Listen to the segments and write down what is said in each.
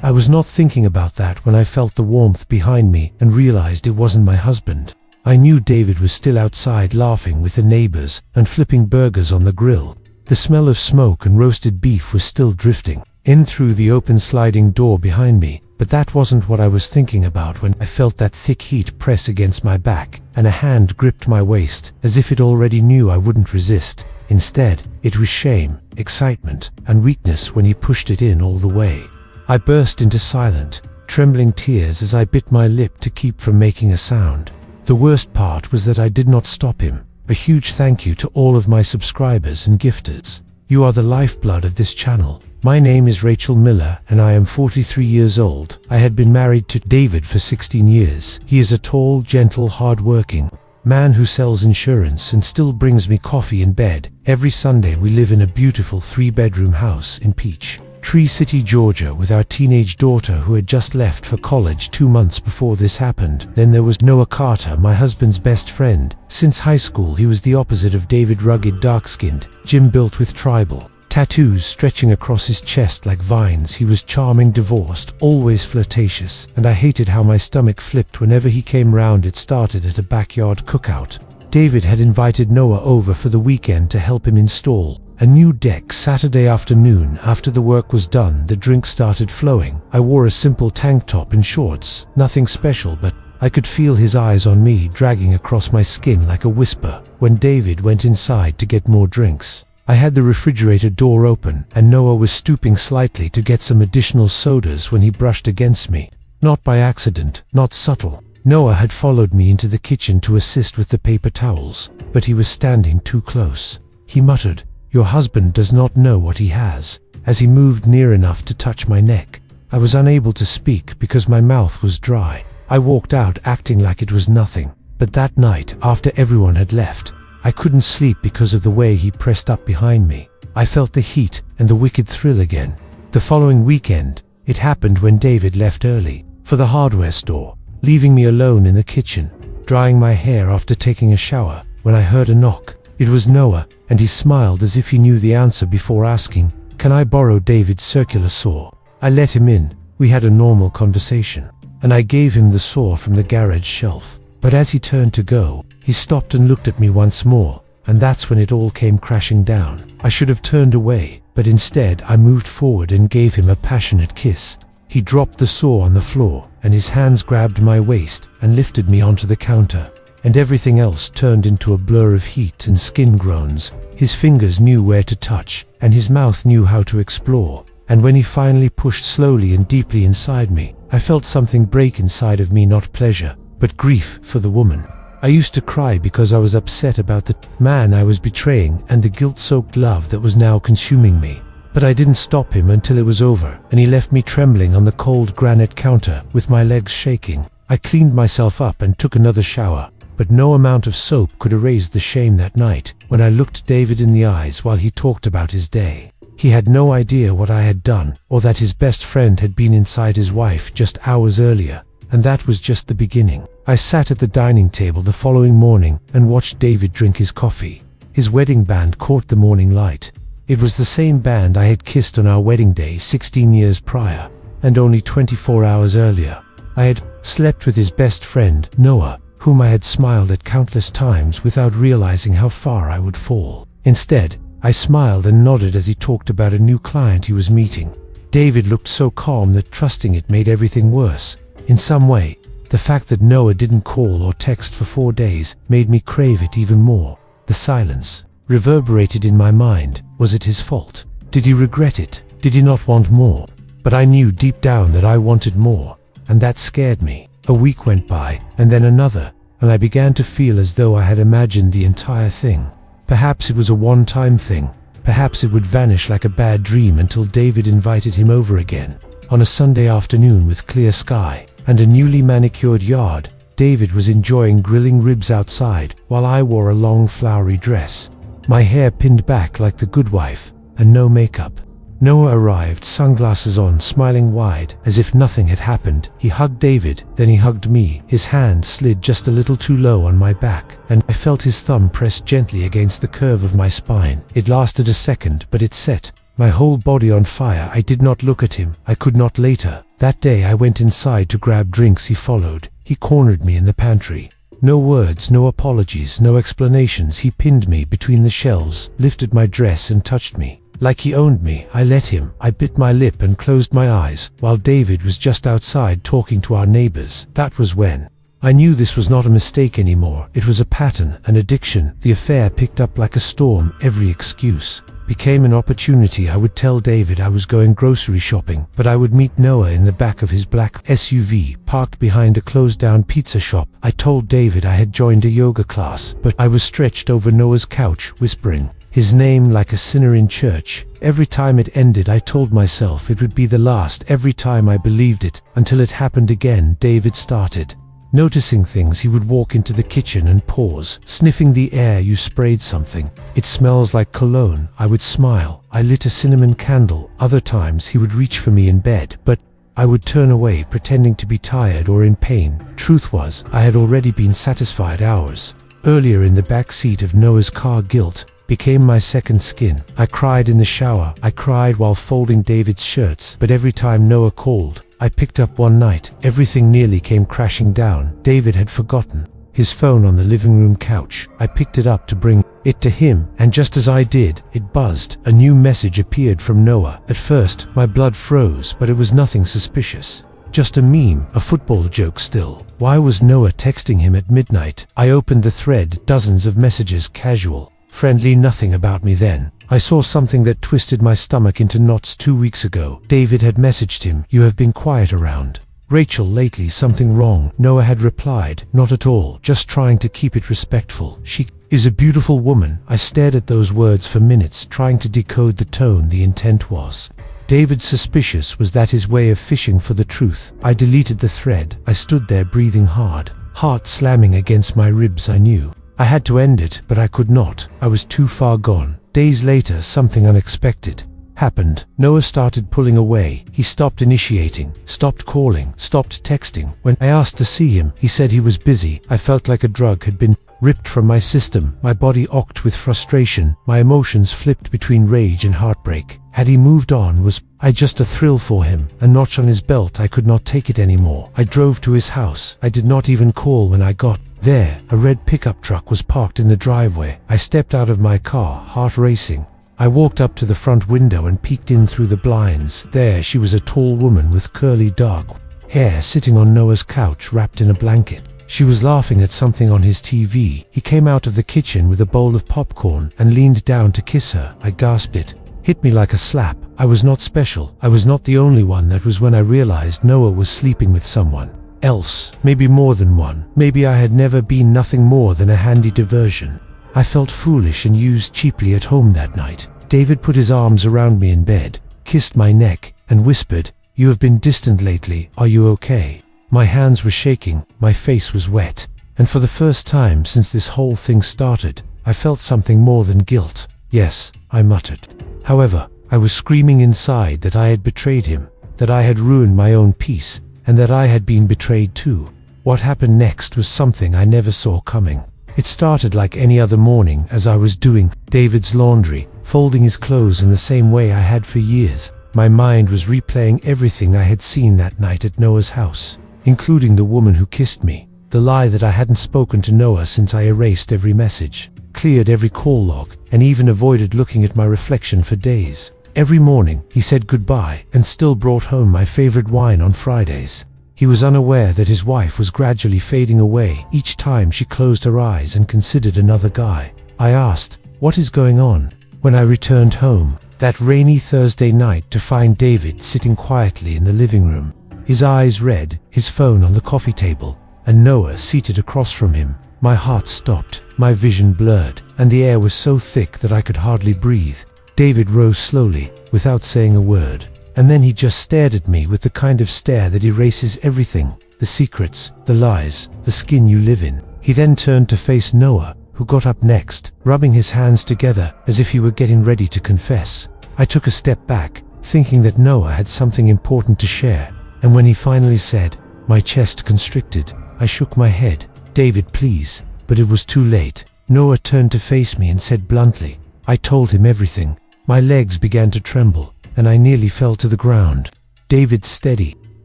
I was not thinking about that when I felt the warmth behind me and realized it wasn't my husband. I knew David was still outside laughing with the neighbors and flipping burgers on the grill. The smell of smoke and roasted beef was still drifting in through the open sliding door behind me, but that wasn't what I was thinking about when I felt that thick heat press against my back and a hand gripped my waist as if it already knew I wouldn't resist. Instead, it was shame, excitement, and weakness when he pushed it in all the way. I burst into silent, trembling tears as I bit my lip to keep from making a sound. The worst part was that I did not stop him. A huge thank you to all of my subscribers and gifters. You are the lifeblood of this channel. My name is Rachel Miller and I am 43 years old. I had been married to David for 16 years. He is a tall, gentle, hard-working man who sells insurance and still brings me coffee in bed. Every Sunday we live in a beautiful 3-bedroom house in Peachtree City, Georgia, with our teenage daughter who had just left for college 2 months before this happened. Then there was Noah Carter, my husband's best friend. Since high school he was the opposite of David, rugged, dark-skinned, gym-built with tribal tattoos stretching across his chest like vines. He was charming, divorced, always flirtatious, and I hated how my stomach flipped whenever he came round. It started at a backyard cookout. David had invited Noah over for the weekend to help him install a new deck. Saturday afternoon, after the work was done, the drinks started flowing. I wore a simple tank top and shorts, nothing special, but I could feel his eyes on me, dragging across my skin like a whisper, when David went inside to get more drinks. I had the refrigerator door open, and Noah was stooping slightly to get some additional sodas when he brushed against me. Not by accident, not subtle. Noah had followed me into the kitchen to assist with the paper towels, but he was standing too close. He muttered, "Your husband does not know what he has," as he moved near enough to touch my neck. I was unable to speak because my mouth was dry. I walked out acting like it was nothing. But that night, after everyone had left, I couldn't sleep because of the way he pressed up behind me. I felt the heat and the wicked thrill again. The following weekend, it happened when David left early for the hardware store, leaving me alone in the kitchen, drying my hair after taking a shower, when I heard a knock. It was Noah, and he smiled as if he knew the answer before asking, "Can I borrow David's circular saw?" I let him in. We had a normal conversation, and I gave him the saw from the garage shelf. But as he turned to go, he stopped and looked at me once more, and that's when it all came crashing down. I should have turned away, but instead I moved forward and gave him a passionate kiss. He dropped the saw on the floor, and his hands grabbed my waist and lifted me onto the counter, and everything else turned into a blur of heat and skin groans. His fingers knew where to touch, and his mouth knew how to explore. And when he finally pushed slowly and deeply inside me, I felt something break inside of me, not pleasure, but grief for the woman. I used to cry because I was upset about the man I was betraying and the guilt-soaked love that was now consuming me. But I didn't stop him until it was over, and he left me trembling on the cold granite counter with my legs shaking. I cleaned myself up and took another shower, but no amount of soap could erase the shame that night when I looked David in the eyes while he talked about his day. He had no idea what I had done, or that his best friend had been inside his wife just hours earlier. And that was just the beginning. I sat at the dining table the following morning and watched David drink his coffee. His wedding band caught the morning light. It was the same band I had kissed on our wedding day 16 years prior, and only 24 hours earlier. I had slept with his best friend, Noah, whom I had smiled at countless times without realizing how far I would fall. Instead, I smiled and nodded as he talked about a new client he was meeting. David looked so calm that trusting it made everything worse. In some way, the fact that Noah didn't call or text for 4 days made me crave it even more. The silence reverberated in my mind. Was it his fault? Did he regret it? Did he not want more? But I knew deep down that I wanted more, and that scared me. A week went by, and then another, and I began to feel as though I had imagined the entire thing. Perhaps it was a one-time thing. Perhaps it would vanish like a bad dream until David invited him over again. On a Sunday afternoon with clear sky and a newly manicured yard, David was enjoying grilling ribs outside while I wore a long flowery dress, my hair pinned back like the good wife, and no makeup. Noah arrived, sunglasses on, smiling wide, as if nothing had happened. He hugged David, then he hugged me. His hand slid just a little too low on my back, and I felt his thumb press gently against the curve of my spine. It lasted a second, but it set my whole body on fire. I did not look at him. I could not. Later that day I went inside to grab drinks. He followed. He cornered me in the pantry. No words, no apologies, no explanations. He pinned me between the shelves, lifted my dress and touched me. Like he owned me. I let him. I bit my lip and closed my eyes, while David was just outside talking to our neighbors. That was when I knew this was not a mistake anymore. It was a pattern, an addiction. The affair picked up like a storm. Every excuse became an opportunity. I would tell David I was going grocery shopping, but I would meet Noah in the back of his black SUV, parked behind a closed-down pizza shop. I told David I had joined a yoga class, but I was stretched over Noah's couch, whispering his name like a sinner in church. Every time it ended, I told myself it would be the last. Every time I believed it, until it happened again. David started noticing things. He would walk into the kitchen and pause, sniffing the air. You sprayed something. It smells like cologne. I would smile. I lit a cinnamon candle. Other times he would reach for me in bed, but I would turn away, pretending to be tired or in pain. Truth was, I had already been satisfied hours earlier in the back seat of Noah's car. Guilt became my second skin. I cried in the shower. I cried while folding David's shirts. But every time Noah called, I picked up. One night, everything nearly came crashing down. David had forgotten his phone on the living room couch. I picked it up to bring it to him, and just as I did, it buzzed. A new message appeared from Noah. At first, my blood froze, but it was nothing suspicious. Just a meme, a football joke still. Why was Noah texting him at midnight? I opened the thread. Dozens of messages, casual, friendly, nothing about me. Then I saw something that twisted my stomach into knots. 2 weeks ago, David had messaged him, "You have been quiet around Rachel lately. Something wrong?" Noah had replied, "Not at all, just trying to keep it respectful. She is a beautiful woman." I stared at those words for minutes, trying to decode the tone. The intent was David suspicious. Was that his way of fishing for the truth? I deleted the thread. I stood there breathing hard, heart slamming against my ribs. I knew I had to end it, but I could not. I was too far gone. Days later, something unexpected happened. Noah started pulling away. He stopped initiating, stopped calling, stopped texting. When I asked to see him, he said he was busy. I felt like a drug had been ripped from my system. My body ached with frustration. My emotions flipped between rage and heartbreak. Had he moved on? Was I just a thrill for him, a notch on his belt? I could not take it anymore. I drove to his house. I did not even call. When I got there, a red pickup truck was parked in the driveway. I stepped out of my car, heart racing. I walked up to the front window and peeked in through the blinds. There she was, a tall woman with curly dark hair, sitting on Noah's couch, wrapped in a blanket. She was laughing at something on his TV. He came out of the kitchen with a bowl of popcorn and leaned down to kiss her. I gasped. It hit me like a slap. I was not special. I was not the only one. That was when I realized Noah was sleeping with someone else. Maybe more than one. Maybe I had never been nothing more than a handy diversion. I felt foolish and used cheaply at home that night. David put his arms around me in bed, kissed my neck, and whispered, "You have been distant lately. Are you okay?" My hands were shaking, my face was wet, and for the first time since this whole thing started, I felt something more than guilt. "Yes," I muttered. However, I was screaming inside that I had betrayed him, that I had ruined my own peace, and that I had been betrayed too. What happened next was something I never saw coming. It started like any other morning, as I was doing David's laundry, folding his clothes in the same way I had for years. My mind was replaying everything I had seen that night at Noah's house, including the woman who kissed me, the lie that I hadn't spoken to Noah since I erased every message, cleared every call log, and even avoided looking at my reflection for days. Every morning, he said goodbye and still brought home my favorite wine on Fridays. He was unaware that his wife was gradually fading away each time she closed her eyes and considered another guy. I asked, "What is going on?" when I returned home that rainy Thursday night to find David sitting quietly in the living room, his eyes red, his phone on the coffee table, and Noah seated across from him. My heart stopped, my vision blurred, and the air was so thick that I could hardly breathe. David rose slowly, without saying a word, and then he just stared at me with the kind of stare that erases everything, the secrets, the lies, the skin you live in. He then turned to face Noah, who got up next, rubbing his hands together as if he were getting ready to confess. I took a step back, thinking that Noah had something important to share, and when he finally said, my chest constricted. I shook my head. "David, please." But it was too late. Noah turned to face me and said bluntly, "I told him everything. My legs began to tremble, and I nearly fell to the ground. David's steady,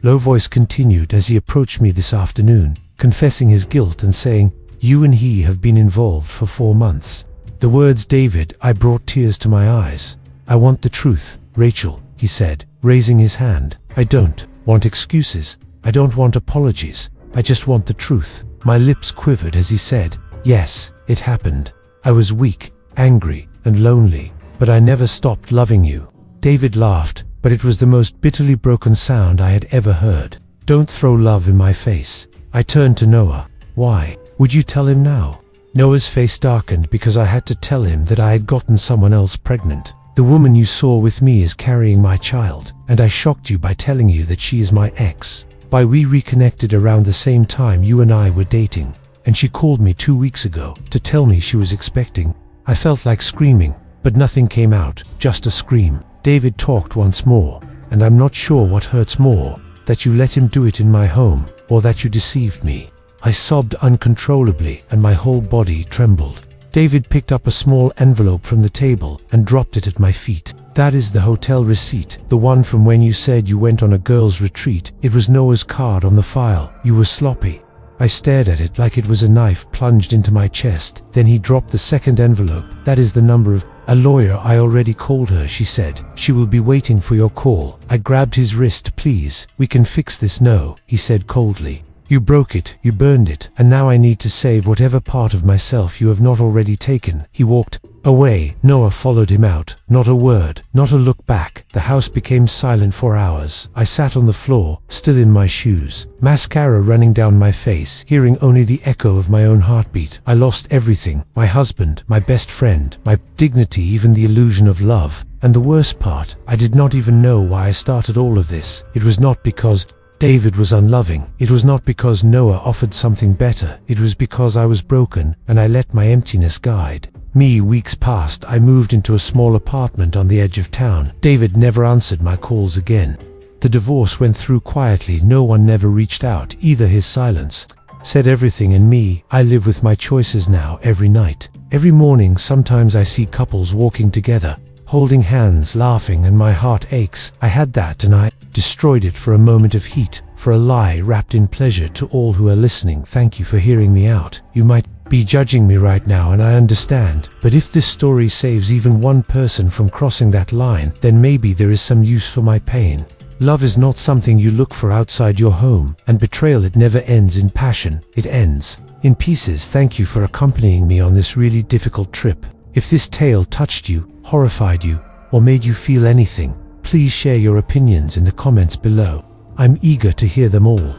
low voice continued as he approached me this afternoon, confessing his guilt and saying, "You and he have been involved for 4 months." The words "David" I brought tears to my eyes. "I want the truth, Rachel," he said, raising his hand. "I don't want excuses. I don't want apologies. I just want the truth." My lips quivered as he said, "Yes, it happened. I was weak, angry, and lonely, but I never stopped loving you." David laughed, but it was the most bitterly broken sound I had ever heard. "Don't throw love in my face." I turned to Noah. "Why? Would you tell him now?" Noah's face darkened because I had to tell him that I had gotten someone else pregnant. "The woman you saw with me is carrying my child, and I shocked you by telling you that she is my ex. We reconnected around the same time you and I were dating, and she called me 2 weeks ago to tell me she was expecting." I felt like screaming, but nothing came out, just a scream. David talked once more, and I'm not sure what hurts more, that you let him do it in my home, or that you deceived me. I sobbed uncontrollably, and my whole body trembled. David picked up a small envelope from the table and dropped it at my feet. "That is the hotel receipt, the one from when you said you went on a girls' retreat. It was Noah's card on the file. You were sloppy." I stared at it like it was a knife plunged into my chest. Then he dropped the second envelope. "That is the number of a lawyer. I already called her," she said. "She will be waiting for your call." I grabbed his wrist. "Please, we can fix this." "No," he said coldly. "You broke it, you burned it, and now I need to save whatever part of myself you have not already taken." He walked away. Noah followed him out. Not a word, not a look back. The house became silent for hours. I sat on the floor, still in my shoes, mascara running down my face, hearing only the echo of my own heartbeat. I lost everything: my husband, my best friend, my dignity, even the illusion of love. And the worst part, I did not even know why I started all of this. It was not because David was unloving. It was not because Noah offered something better. It was because I was broken, and I let my emptiness guide me. Weeks passed. I moved into a small apartment on the edge of town. David never answered my calls again. The divorce went through quietly. No one never reached out either. His silence said everything. In me, I live with my choices now. Every night, every morning, sometimes I see couples walking together, holding hands, laughing, and my heart aches. I had that, and I destroyed it for a moment of heat, for a lie wrapped in pleasure. To all who are listening, thank you for hearing me out. You might be judging me right now, and I understand, but if this story saves even one person from crossing that line, then maybe there is some use for my pain. Love is not something you look for outside your home, and betrayal, it never ends in passion. It ends in pieces. Thank you for accompanying me on this really difficult trip. If this tale touched you, horrified you, or made you feel anything, please share your opinions in the comments below. I'm eager to hear them all.